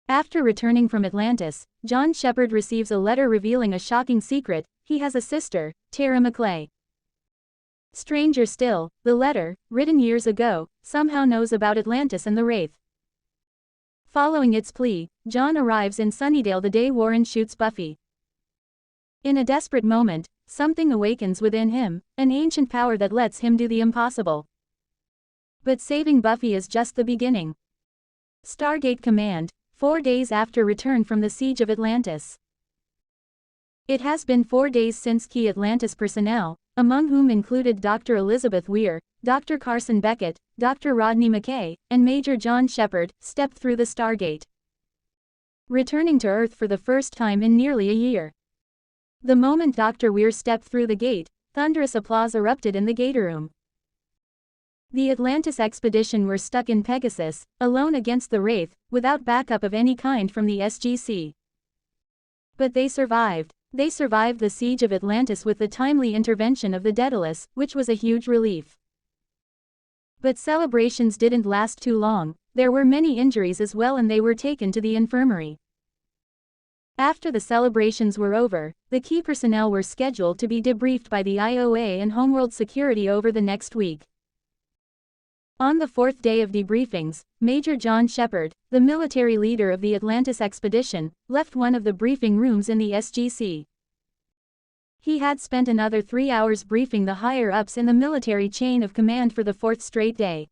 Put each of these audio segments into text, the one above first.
After returning from Atlantis, John Sheppard receives a letter revealing a shocking secret: he has a sister, Tara Maclay. Stranger still, the letter, written years ago, somehow knows about Atlantis and the Wraith. Following its plea, John arrives in Sunnydale the day Warren shoots Buffy. In a desperate moment, something awakens within him, an ancient power that lets him do the impossible. But saving Buffy is just the beginning. Stargate Command, 4 days after return from the siege of Atlantis. It has been 4 days since key Atlantis personnel, among whom included Dr. Elizabeth Weir, Dr. Carson Beckett, Dr. Rodney McKay, and Major John Sheppard, stepped through the Stargate, returning to Earth for the first time in nearly a year. The moment Dr. Weir stepped through the gate, thunderous applause erupted in the gate room. The Atlantis expedition were stuck in Pegasus, alone against the Wraith, without backup of any kind from the SGC. But they survived. They survived the siege of Atlantis with the timely intervention of the Daedalus, which was a huge relief. But celebrations didn't last too long. There were many injuries as well, and they were taken to the infirmary. After the celebrations were over, the key personnel were scheduled to be debriefed by the IOA and Homeworld Security over the next week. On the 4th day of debriefings, Major John Sheppard, the military leader of the Atlantis expedition, left one of the briefing rooms in the SGC. He had spent another 3 hours briefing the higher-ups in the military chain of command for the 4th straight day.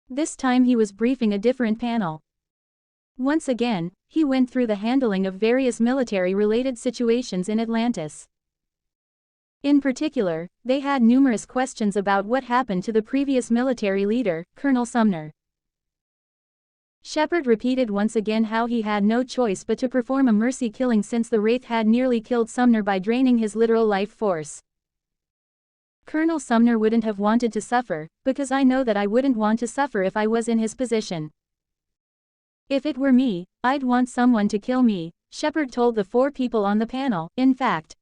This time he was briefing a different panel. Once again, he went through the handling of various military-related situations in Atlantis. In particular, they had numerous questions about what happened to the previous military leader, Colonel Sumner. Sheppard repeated once again how he had no choice but to perform a mercy killing since the Wraith had nearly killed Sumner by draining his literal life force. Colonel Sumner wouldn't have wanted to suffer, because I know that I wouldn't want to suffer if I was in his position. If it were me, I'd want someone to kill me, Sheppard told the 4 people on the panel. In fact,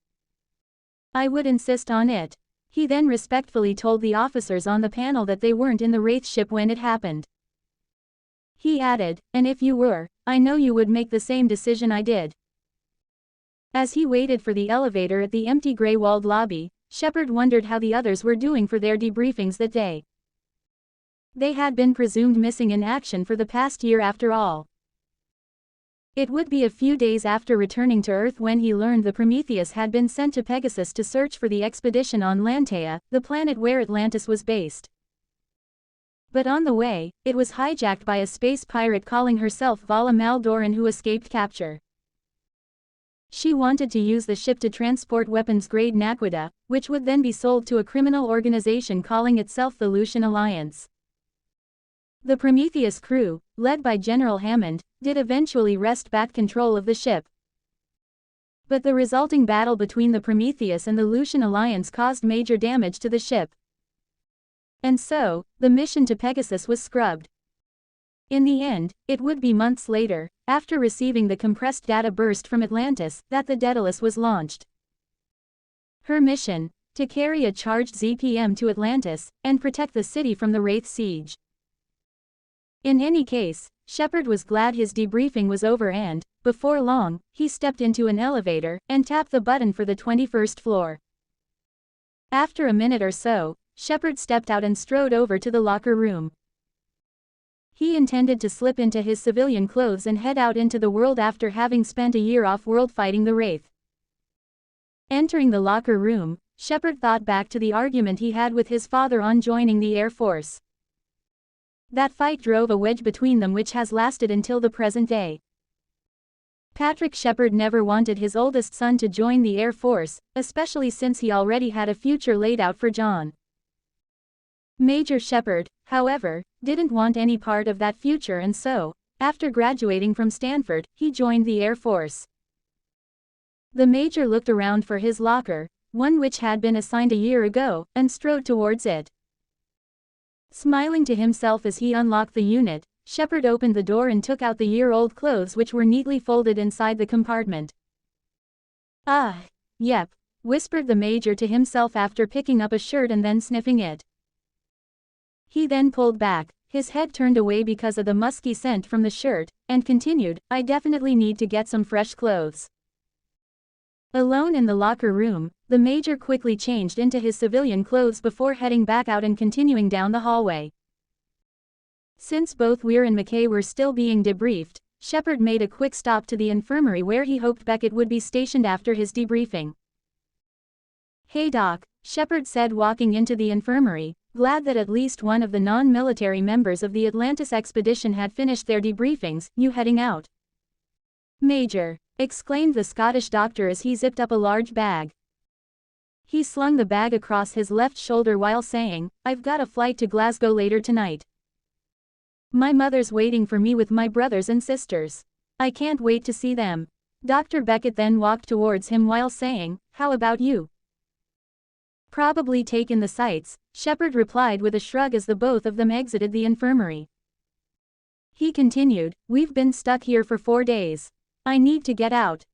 I would insist on it. He then respectfully told the officers on the panel that they weren't in the Wraith ship when it happened. He added, and if you were, I know you would make the same decision I did. As he waited for the elevator at the empty gray-walled lobby, Sheppard wondered how the others were doing for their debriefings that day. They had been presumed missing in action for the past year after all. It would be a few days after returning to Earth when he learned the Prometheus had been sent to Pegasus to search for the expedition on Lantea, the planet where Atlantis was based. But on the way, it was hijacked by a space pirate calling herself Vala Maldoran who escaped capture. She wanted to use the ship to transport weapons-grade Naquita, which would then be sold to a criminal organization calling itself the Lucian Alliance. The Prometheus crew, led by General Hammond, did eventually wrest back control of the ship. But the resulting battle between the Prometheus and the Lucian Alliance caused major damage to the ship. And so, the mission to Pegasus was scrubbed. In the end, it would be months later, after receiving the compressed data burst from Atlantis, that the Daedalus was launched. Her mission: to carry a charged ZPM to Atlantis, and protect the city from the Wraith siege. In any case, Sheppard was glad his debriefing was over and, before long, he stepped into an elevator and tapped the button for the 21st floor. After a minute or so, Sheppard stepped out and strode over to the locker room. He intended to slip into his civilian clothes and head out into the world after having spent a year off-world fighting the Wraith. Entering the locker room, Sheppard thought back to the argument he had with his father on joining the Air Force. That fight drove a wedge between them which has lasted until the present day. Patrick Sheppard never wanted his oldest son to join the Air Force, especially since he already had a future laid out for John. Major Sheppard, however, didn't want any part of that future, and so, after graduating from Stanford, he joined the Air Force. The Major looked around for his locker, one which had been assigned a year ago, and strode towards it. Smiling to himself as he unlocked the unit, Sheppard opened the door and took out the year-old clothes which were neatly folded inside the compartment. "Ah, yep," whispered the Major to himself after picking up a shirt and then sniffing it. He then pulled back, his head turned away because of the musky scent from the shirt, and continued, I definitely need to get some fresh clothes. Alone in the locker room, the Major quickly changed into his civilian clothes before heading back out and continuing down the hallway. Since both Weir and Maclay were still being debriefed, Sheppard made a quick stop to the infirmary where he hoped Beckett would be stationed after his debriefing. Hey Doc, Sheppard said walking into the infirmary, glad that at least one of the non-military members of the Atlantis expedition had finished their debriefings. You heading out? Major, exclaimed the Scottish doctor as he zipped up a large bag. He slung the bag across his left shoulder while saying, I've got a flight to Glasgow later tonight. My mother's waiting for me with my brothers and sisters. I can't wait to see them. Dr. Beckett then walked towards him while saying, How about you? Probably take in the sights, Sheppard replied with a shrug as the both of them exited the infirmary. He continued, We've been stuck here for 4 days. I need to get out.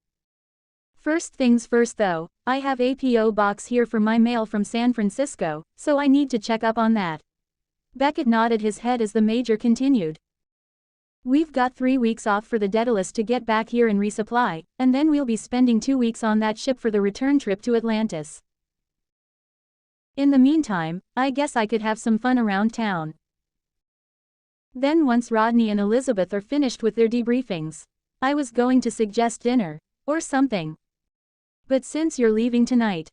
First things first though, I have a P.O. box here for my mail from San Francisco, so I need to check up on that. Beckett nodded his head as the Major continued. We've got 3 weeks off for the Daedalus to get back here and resupply, and then we'll be spending 2 weeks on that ship for the return trip to Atlantis. In the meantime, I guess I could have some fun around town. Then once Rodney and Elizabeth are finished with their debriefings, I was going to suggest dinner, or something. But since you're leaving tonight.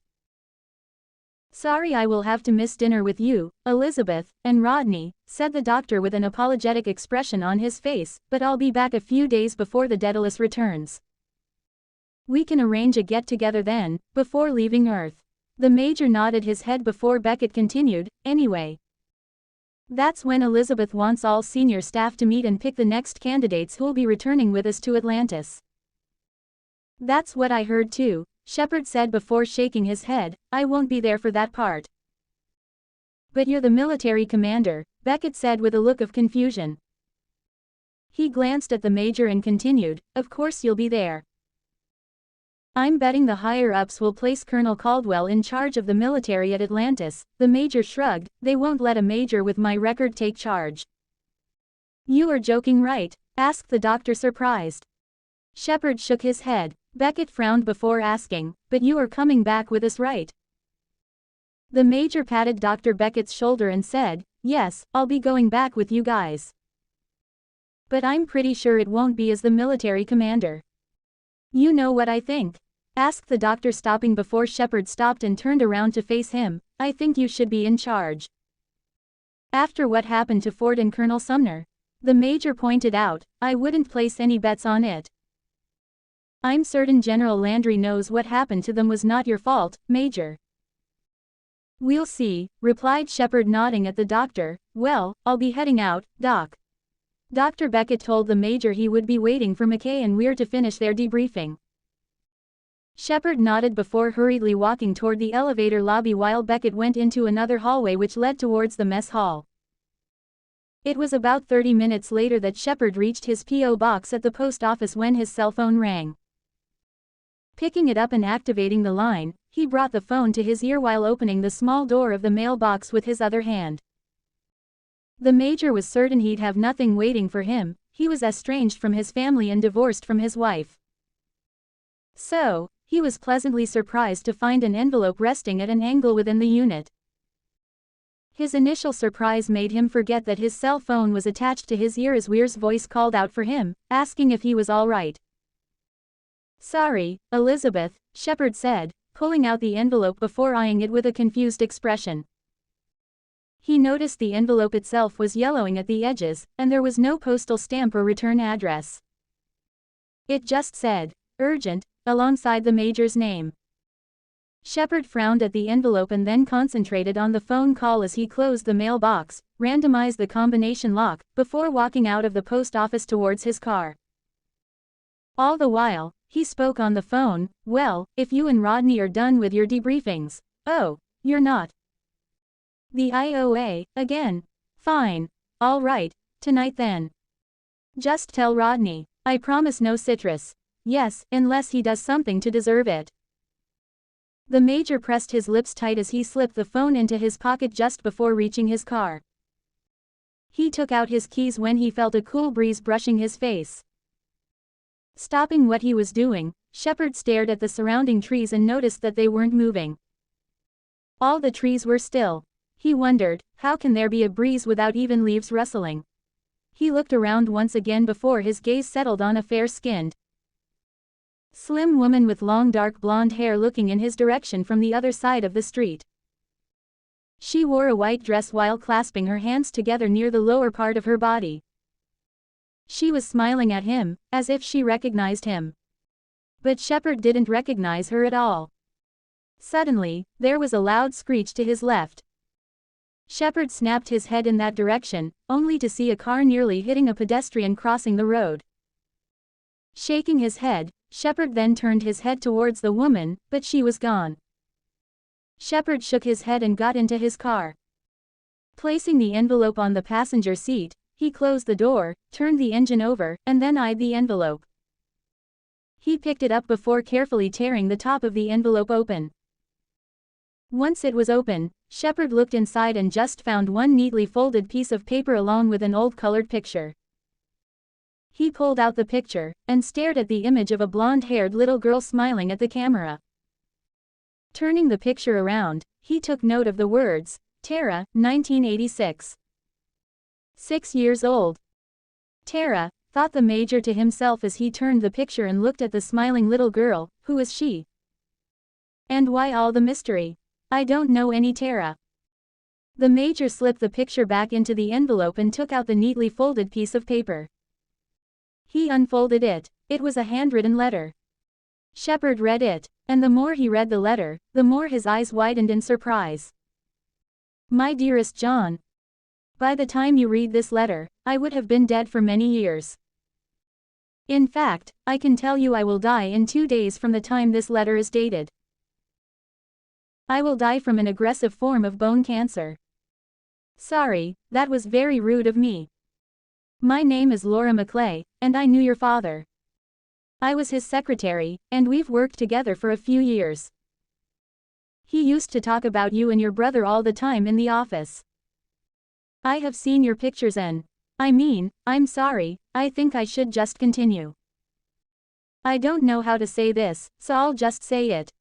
Sorry I will have to miss dinner with you, Elizabeth, and Rodney, said the doctor with an apologetic expression on his face, but I'll be back a few days before the Daedalus returns. We can arrange a get-together then, before leaving Earth. The Major nodded his head before Beckett continued, anyway. That's when Elizabeth wants all senior staff to meet and pick the next candidates who'll be returning with us to Atlantis. That's what I heard too, Sheppard said before shaking his head, I won't be there for that part. But you're the military commander, Beckett said with a look of confusion. He glanced at the Major and continued, of course you'll be there. I'm betting the higher-ups will place Colonel Caldwell in charge of the military at Atlantis, the Major shrugged, they won't let a major with my record take charge. You are joking, right? Asked the doctor surprised. Sheppard shook his head. Beckett frowned before asking, but you are coming back with us, right? The Major patted Dr. Beckett's shoulder and said, yes, I'll be going back with you guys. But I'm pretty sure it won't be as the military commander. You know what I think? Asked the doctor stopping before Sheppard stopped and turned around to face him, I think you should be in charge. After what happened to Ford and Colonel Sumner? The Major pointed out, I wouldn't place any bets on it. I'm certain General Landry knows what happened to them was not your fault, Major. We'll see, replied Sheppard nodding at the doctor, well, I'll be heading out, Doc. Dr. Beckett told the Major he would be waiting for Maclay and Weir to finish their debriefing. Sheppard nodded before hurriedly walking toward the elevator lobby while Beckett went into another hallway which led towards the mess hall. It was about 30 minutes later that Sheppard reached his P.O. box at the post office when his cell phone rang. Picking it up and activating the line, he brought the phone to his ear while opening the small door of the mailbox with his other hand. The Major was certain he'd have nothing waiting for him, he was estranged from his family and divorced from his wife. So, he was pleasantly surprised to find an envelope resting at an angle within the unit. His initial surprise made him forget that his cell phone was attached to his ear as Weir's voice called out for him, asking if he was all right. Sorry, Elizabeth, Sheppard said, pulling out the envelope before eyeing it with a confused expression. He noticed the envelope itself was yellowing at the edges, and there was no postal stamp or return address. It just said, urgent, alongside the Major's name. Sheppard frowned at the envelope and then concentrated on the phone call as he closed the mailbox, randomized the combination lock, before walking out of the post office towards his car. All the while, he spoke on the phone, well, if you and Rodney are done with your debriefings. Oh, you're not. The IOA, again. Fine. All right, tonight then. Just tell Rodney, I promise no citrus. Yes, unless he does something to deserve it. The Major pressed his lips tight as he slipped the phone into his pocket just before reaching his car. He took out his keys when he felt a cool breeze brushing his face. Stopping what he was doing, Sheppard stared at the surrounding trees and noticed that they weren't moving. All the trees were still. He wondered, how can there be a breeze without even leaves rustling? He looked around once again before his gaze settled on a fair-skinned, slim woman with long dark blonde hair looking in his direction from the other side of the street. She wore a white dress while clasping her hands together near the lower part of her body. She was smiling at him, as if she recognized him. But Sheppard didn't recognize her at all. Suddenly, there was a loud screech to his left. Sheppard snapped his head in that direction, only to see a car nearly hitting a pedestrian crossing the road. Shaking his head, Sheppard then turned his head towards the woman, but she was gone. Sheppard shook his head and got into his car. Placing the envelope on the passenger seat, he closed the door, turned the engine over, and then eyed the envelope. He picked it up before carefully tearing the top of the envelope open. Once it was open, Sheppard looked inside and just found one neatly folded piece of paper along with an old colored picture. He pulled out the picture, and stared at the image of a blonde-haired little girl smiling at the camera. Turning the picture around, he took note of the words, Tara, 1986. 6 years old. Tara, thought the Major to himself as he turned the picture and looked at the smiling little girl. Who is she? And why all the mystery? I don't know any Tara. The Major slipped the picture back into the envelope and took out the neatly folded piece of paper. He unfolded it. It was a handwritten letter. Sheppard read it, and the more he read the letter, the more his eyes widened in surprise. My dearest John. By the time you read this letter, I would have been dead for many years. In fact, I can tell you I will die in 2 days from the time this letter is dated. I will die from an aggressive form of bone cancer. Sorry, that was very rude of me. My name is Laura Maclay, and I knew your father. I was his secretary, and we've worked together for a few years. He used to talk about you and your brother all the time in the office. I have seen your pictures and, I'm sorry, I think I should just continue. I don't know how to say this, so I'll just say it.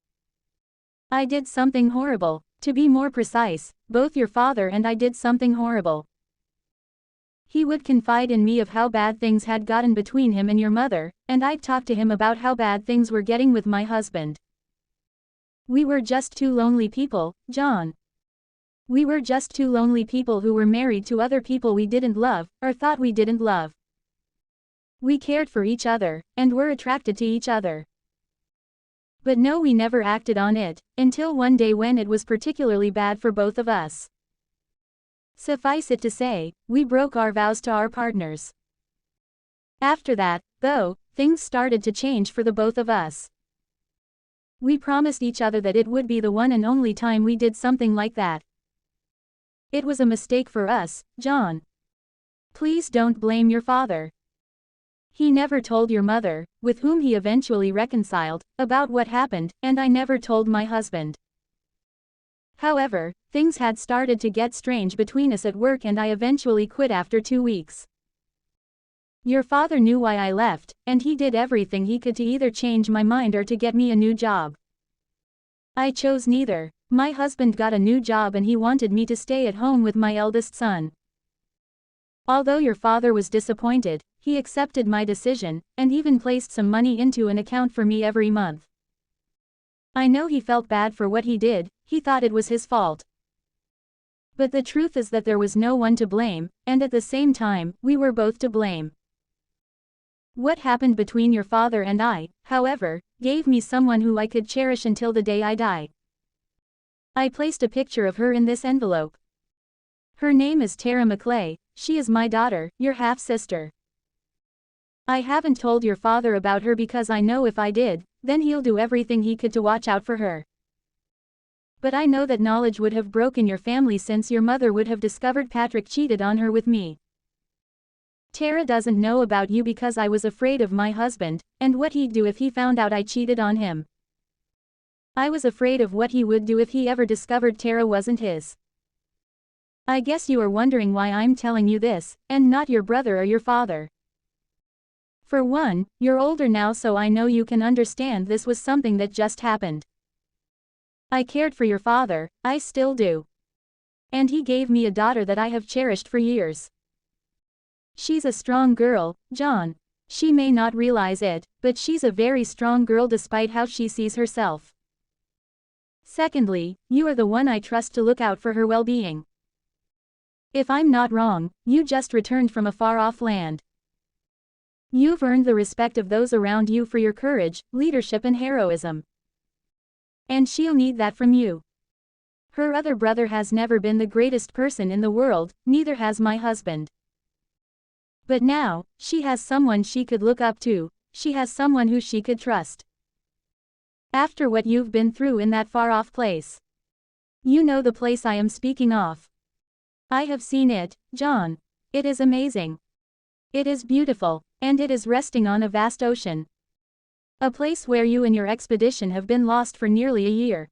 I did something horrible. To be more precise, both your father and I did something horrible. He would confide in me of how bad things had gotten between him and your mother, and I'd talk to him about how bad things were getting with my husband. We were just two lonely people, John. We were just two lonely people who were married to other people we didn't love, or thought we didn't love. We cared for each other, and were attracted to each other. But no, we never acted on it, until one day when it was particularly bad for both of us. Suffice it to say, we broke our vows to our partners. After that, though, things started to change for the both of us. We promised each other that it would be the one and only time we did something like that. It was a mistake for us, John. Please don't blame your father. He never told your mother, with whom he eventually reconciled, about what happened, and I never told my husband. However, things had started to get strange between us at work and I eventually quit after 2 weeks. Your father knew why I left, and he did everything he could to either change my mind or to get me a new job. I chose neither. My husband got a new job and he wanted me to stay at home with my eldest son. Although your father was disappointed, he accepted my decision, and even placed some money into an account for me every month. I know he felt bad for what he did, he thought it was his fault. But the truth is that there was no one to blame, and at the same time, we were both to blame. What happened between your father and I, however, gave me someone who I could cherish until the day I die. I placed a picture of her in this envelope. Her name is Tara Maclay, she is my daughter, your half-sister. I haven't told your father about her because I know if I did, then he'll do everything he could to watch out for her. But I know that knowledge would have broken your family since your mother would have discovered Patrick cheated on her with me. Tara doesn't know about you because I was afraid of my husband, and what he'd do if he found out I cheated on him. I was afraid of what he would do if he ever discovered Tara wasn't his. I guess you are wondering why I'm telling you this, and not your brother or your father. For one, you're older now, so I know you can understand this was something that just happened. I cared for your father, I still do. And he gave me a daughter that I have cherished for years. She's a strong girl, John. She may not realize it, but she's a very strong girl despite how she sees herself. Secondly, you are the one I trust to look out for her well-being. If I'm not wrong, you just returned from a far-off land. You've earned the respect of those around you for your courage, leadership and heroism. And she'll need that from you. Her other brother has never been the greatest person in the world, neither has my husband. But now, she has someone she could look up to, she has someone who she could trust. After what you've been through in that far-off place. You know the place I am speaking of. I have seen it, John. It is amazing. It is beautiful, and it is resting on a vast ocean. A place where you and your expedition have been lost for nearly a year.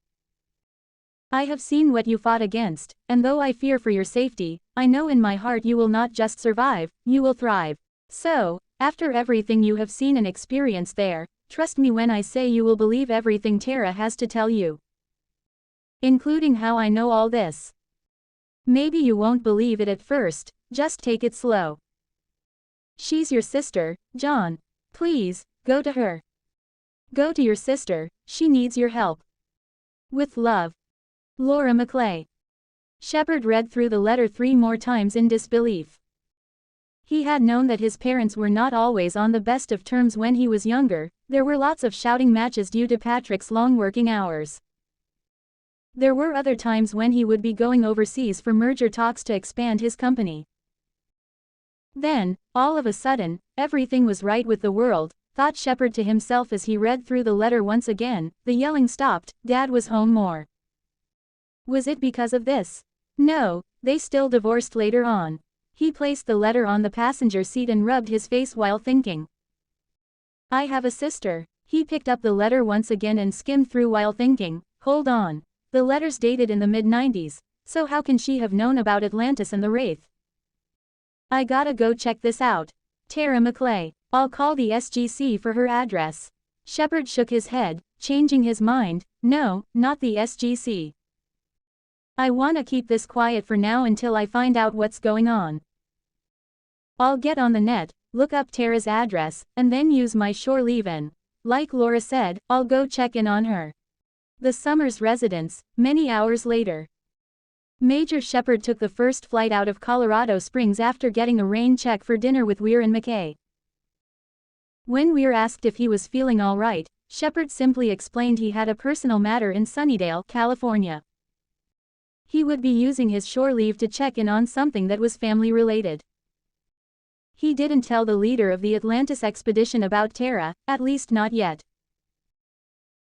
I have seen what you fought against, and though I fear for your safety, I know in my heart you will not just survive, you will thrive. So, after everything you have seen and experienced there, trust me when I say you will believe everything Tara has to tell you. Including how I know all this. Maybe you won't believe it at first, just take it slow. She's your sister, John. Please, go to her. Go to your sister, she needs your help. With love. Laura Maclay. Sheppard read through the letter 3 more times in disbelief. He had known that his parents were not always on the best of terms when he was younger, there were lots of shouting matches due to Patrick's long working hours. There were other times when he would be going overseas for merger talks to expand his company. Then, all of a sudden, everything was right with the world, thought Sheppard to himself as he read through the letter once again, the yelling stopped, Dad was home more. Was it because of this? No, they still divorced later on. He placed the letter on the passenger seat and rubbed his face while thinking. I have a sister. He picked up the letter once again and skimmed through while thinking, hold on. The letter's dated in the mid-90s, so how can she have known about Atlantis and the Wraith? I gotta go check this out. Tara Maclay. I'll call the SGC for her address. Sheppard shook his head, changing his mind, no, not the SGC. I wanna keep this quiet for now until I find out what's going on. I'll get on the net, look up Tara's address, and then use my shore leave-in. Like Laura said, I'll go check in on her. The Summers residence, many hours later. Major Sheppard took the first flight out of Colorado Springs after getting a rain check for dinner with Weir and McKay. When Weir asked if he was feeling all right, Sheppard simply explained he had a personal matter in Sunnydale, California. He would be using his shore leave to check in on something that was family-related. He didn't tell the leader of the Atlantis expedition about Tara, at least not yet.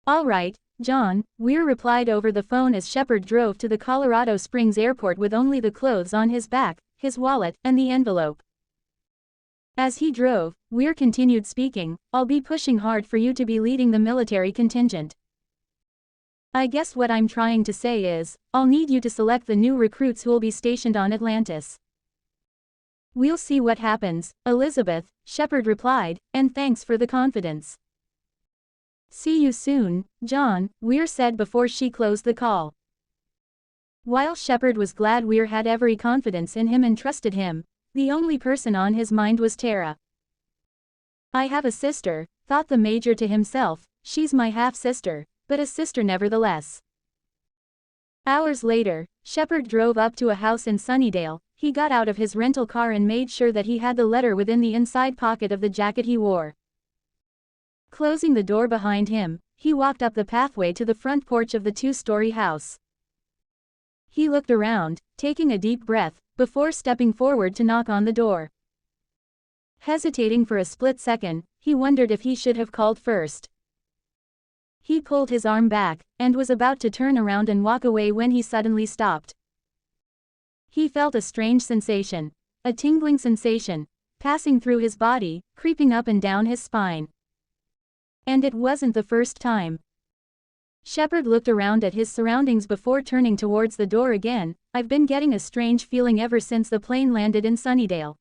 All right, John, Weir replied over the phone as Sheppard drove to the Colorado Springs airport with only the clothes on his back, his wallet, and the envelope. As he drove, Weir continued speaking, I'll be pushing hard for you to be leading the military contingent. I guess what I'm trying to say is, I'll need you to select the new recruits who'll be stationed on Atlantis. We'll see what happens, Elizabeth, Sheppard replied, and thanks for the confidence. See you soon, John, Weir said before she closed the call. While Sheppard was glad Weir had every confidence in him and trusted him, the only person on his mind was Tara. I have a sister, thought the Major to himself, she's my half-sister, but a sister nevertheless. Hours later, Sheppard drove up to a house in Sunnydale. He got out of his rental car and made sure that he had the letter within the inside pocket of the jacket he wore. Closing the door behind him, he walked up the pathway to the front porch of the 2-story house. He looked around, taking a deep breath, before stepping forward to knock on the door. Hesitating for a split second, he wondered if he should have called first. He pulled his arm back, and was about to turn around and walk away when he suddenly stopped. He felt a strange sensation, a tingling sensation, passing through his body, creeping up and down his spine. And it wasn't the first time. Sheppard looked around at his surroundings before turning towards the door again, I've been getting a strange feeling ever since the plane landed in Sunnydale.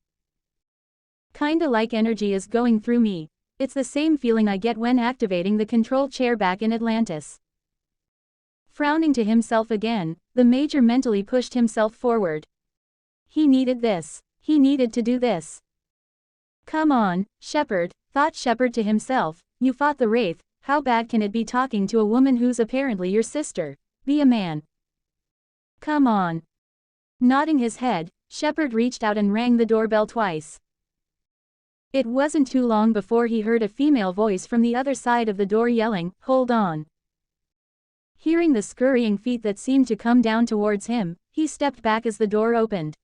Kinda like energy is going through me. It's the same feeling I get when activating the control chair back in Atlantis. Frowning to himself again, the Major mentally pushed himself forward. He needed this. He needed to do this. Come on, Sheppard, thought Sheppard to himself, you fought the Wraith, how bad can it be talking to a woman who's apparently your sister? Be a man. Come on. Nodding his head, Sheppard reached out and rang the doorbell twice. It wasn't too long before he heard a female voice from the other side of the door yelling, "Hold on." Hearing the scurrying feet that seemed to come down towards him, he stepped back as the door opened.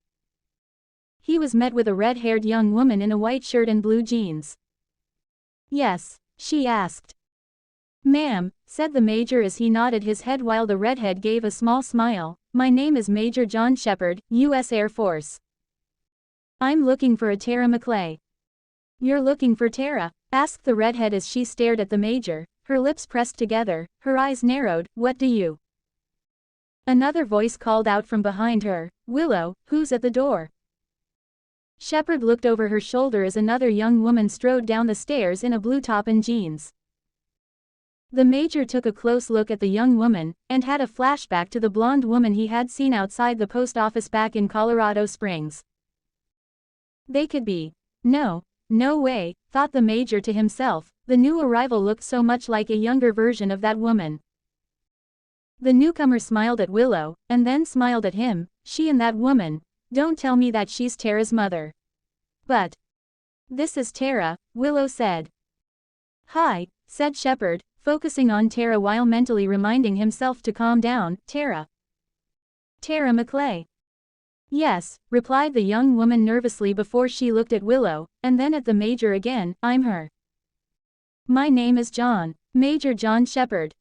He was met with a red-haired young woman in a white shirt and blue jeans. "Yes?" she asked. "Ma'am," said the Major as he nodded his head while the redhead gave a small smile, "my name is Major John Sheppard, U.S. Air Force. I'm looking for a Tara Maclay." "You're looking for Tara?" asked the redhead as she stared at the Major, her lips pressed together, her eyes narrowed. "What do you?" Another voice called out from behind her, "Willow, who's at the door?" Sheppard looked over her shoulder as another young woman strode down the stairs in a blue top and jeans. The Major took a close look at the young woman, and had a flashback to the blonde woman he had seen outside the post office back in Colorado Springs. They could be. No way, thought the Major to himself, the new arrival looked so much like a younger version of that woman. The newcomer smiled at Willow, and then smiled at him. "She and that woman, don't tell me that she's Tara's mother." "But this is Tara," Willow said. "Hi," said Sheppard, focusing on Tara while mentally reminding himself to calm down. "Tara. Tara Maclay." "Yes," replied the young woman nervously before she looked at Willow, and then at the Major again. "I'm her. My name is Major John Sheppard.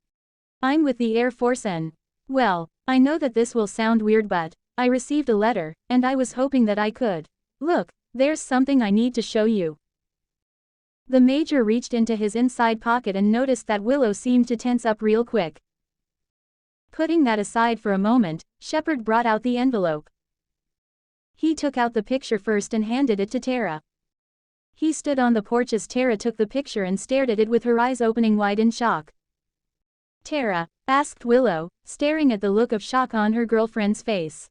I'm with the Air Force and, well, I know that this will sound weird but, I received a letter, and I was hoping that I could. Look, there's something I need to show you." The Major reached into his inside pocket and noticed that Willow seemed to tense up real quick. Putting that aside for a moment, Sheppard brought out the envelope. He took out the picture first and handed it to Tara. He stood on the porch as Tara took the picture and stared at it with her eyes opening wide in shock. "Tara?" asked Willow, staring at the look of shock on her girlfriend's face.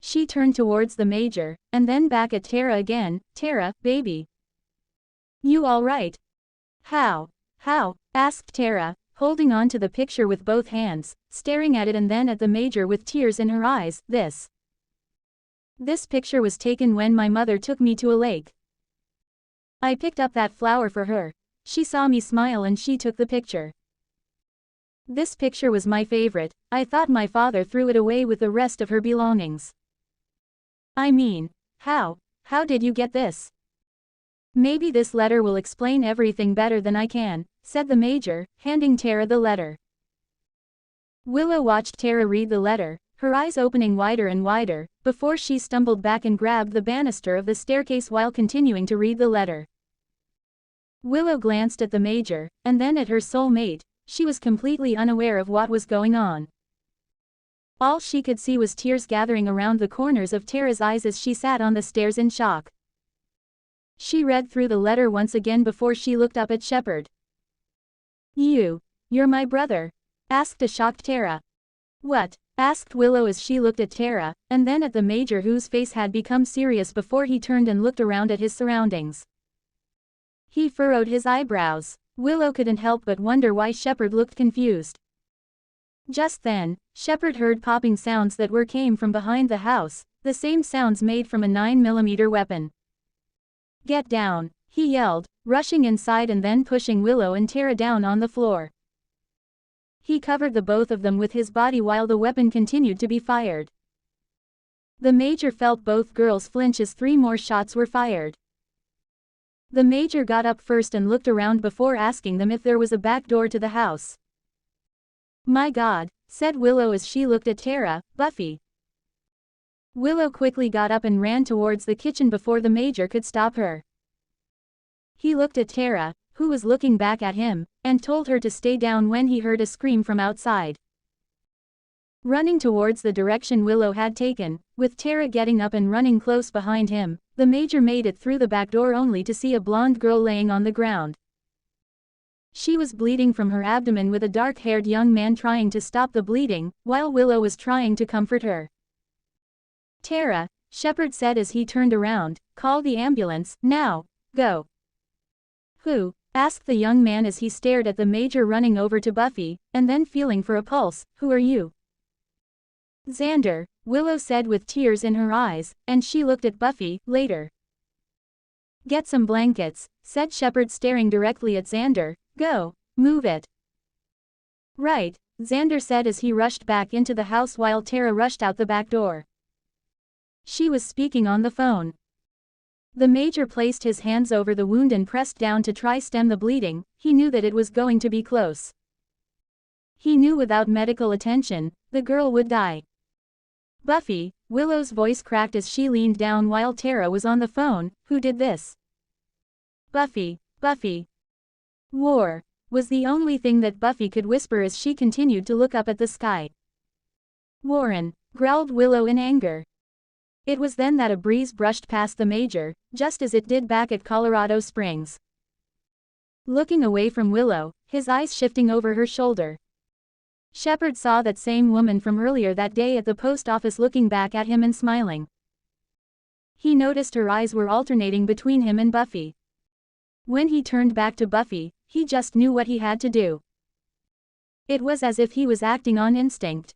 She turned towards the Major, and then back at Tara again. "Tara, baby. You all right?" How? asked Tara, holding on to the picture with both hands, staring at it and then at the Major with tears in her eyes. This picture was taken when my mother took me to a lake. I picked up that flower for her. She saw me smile and she took the picture. This picture was my favorite. I thought my father threw it away with the rest of her belongings." "I mean, how did you get this?" "Maybe this letter will explain everything better than I can," said the Major, handing Tara the letter. Willow watched Tara read the letter, her eyes opening wider and wider, before she stumbled back and grabbed the banister of the staircase while continuing to read the letter. Willow glanced at the Major, and then at her soulmate. She was completely unaware of what was going on. All she could see was tears gathering around the corners of Tara's eyes as she sat on the stairs in shock. She read through the letter once again before she looked up at Sheppard. You're my brother?" asked a shocked Tara. "What?" asked Willow as she looked at Tara, and then at the Major whose face had become serious before he turned and looked around at his surroundings. He furrowed his eyebrows. Willow couldn't help but wonder why Sheppard looked confused. Just then, Sheppard heard popping sounds that came from behind the house, the same sounds made from a 9mm weapon. "Get down," he yelled, rushing inside and then pushing Willow and Tara down on the floor. He covered the both of them with his body while the weapon continued to be fired. The Major felt both girls flinch as 3 more shots were fired. The Major got up first and looked around before asking them if there was a back door to the house. "My God," said Willow as she looked at Tara. "Buffy." Willow quickly got up and ran towards the kitchen before the Major could stop her. He looked at Tara, who was looking back at him, and told her to stay down when he heard a scream from outside. Running towards the direction Willow had taken, with Tara getting up and running close behind him, the Major made it through the back door only to see a blonde girl laying on the ground. She was bleeding from her abdomen with a dark-haired young man trying to stop the bleeding, while Willow was trying to comfort her. "Tara," Sheppard said as he turned around, "call the ambulance, now, go." "Who?" asked the young man as he stared at the Major running over to Buffy, and then feeling for a pulse. "Who are you?" "Xander," Willow said with tears in her eyes, and she looked at Buffy, later. "Get some blankets," said Sheppard staring directly at Xander. "Go, move it." "Right," Xander said as he rushed back into the house while Tara rushed out the back door. She was speaking on the phone. The Major placed his hands over the wound and pressed down to try stem the bleeding. He knew that it was going to be close. He knew without medical attention, the girl would die. "Buffy," Willow's voice cracked as she leaned down while Tara was on the phone. "Who did this?" "Buffy, Buffy." "War," was the only thing that Buffy could whisper as she continued to look up at the sky. "Warren," growled Willow in anger. It was then that a breeze brushed past the Major, just as it did back at Colorado Springs. Looking away from Willow, his eyes shifting over her shoulder. Sheppard saw that same woman from earlier that day at the post office looking back at him and smiling. He noticed her eyes were alternating between him and Buffy. When he turned back to Buffy, he just knew what he had to do. It was as if he was acting on instinct.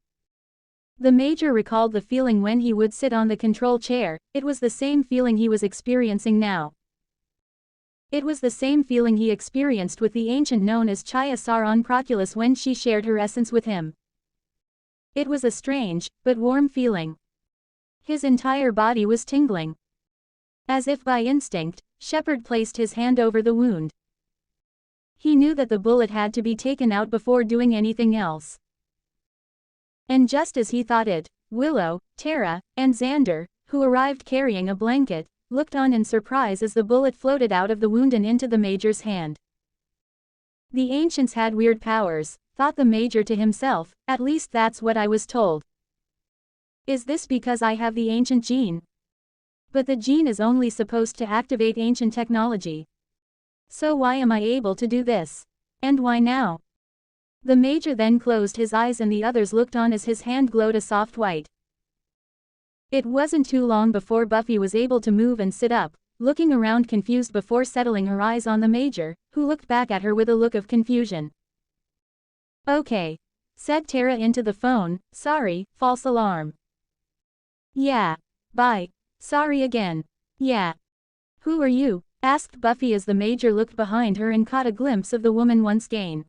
The Major recalled the feeling when he would sit on the control chair. It was the same feeling he was experiencing now. It was the same feeling he experienced with the ancient known as Chaya Saron Proculus when she shared her essence with him. It was a strange, but warm feeling. His entire body was tingling. As if by instinct, Sheppard placed his hand over the wound. He knew that the bullet had to be taken out before doing anything else. And just as he thought it, Willow, Tara, and Xander, who arrived carrying a blanket, looked on in surprise as the bullet floated out of the wound and into the Major's hand. The ancients had weird powers, thought the Major to himself, at least that's what I was told. Is this because I have the ancient gene? But the gene is only supposed to activate ancient technology. So why am I able to do this? And why now? The Major then closed his eyes and the others looked on as his hand glowed a soft white. It wasn't too long before Buffy was able to move and sit up, looking around confused before settling her eyes on the Major, who looked back at her with a look of confusion. "Okay," said Tara into the phone. "Sorry, false alarm." "Yeah. Bye. Sorry again." "Yeah." "Who are you?" asked Buffy as the Major looked behind her and caught a glimpse of the woman once again.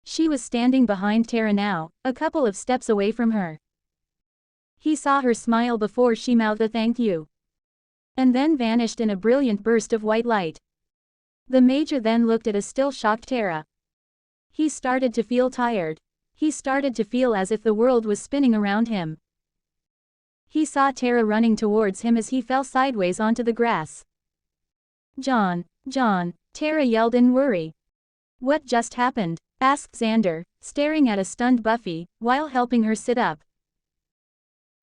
She was standing behind Tara now, a couple of steps away from her. He saw her smile before she mouthed a "thank you," and then vanished in a brilliant burst of white light. The Major then looked at a still shocked Tara. He started to feel tired. He started to feel as if the world was spinning around him. He saw Tara running towards him as he fell sideways onto the grass. "John, John," Tara yelled in worry. "What just happened?" asked Xander, staring at a stunned Buffy, while helping her sit up.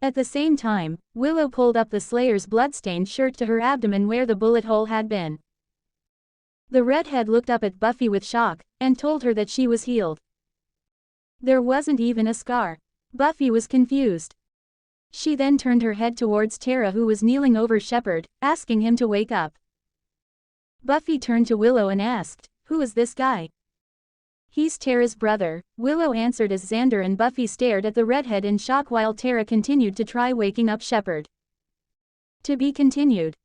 At the same time, Willow pulled up the Slayer's bloodstained shirt to her abdomen where the bullet hole had been. The redhead looked up at Buffy with shock, and told her that she was healed. There wasn't even a scar. Buffy was confused. She then turned her head towards Tara who was kneeling over Sheppard, asking him to wake up. Buffy turned to Willow and asked, "Who is this guy?" "He's Tara's brother," Willow answered as Xander and Buffy stared at the redhead in shock while Tara continued to try waking up Sheppard. To be continued.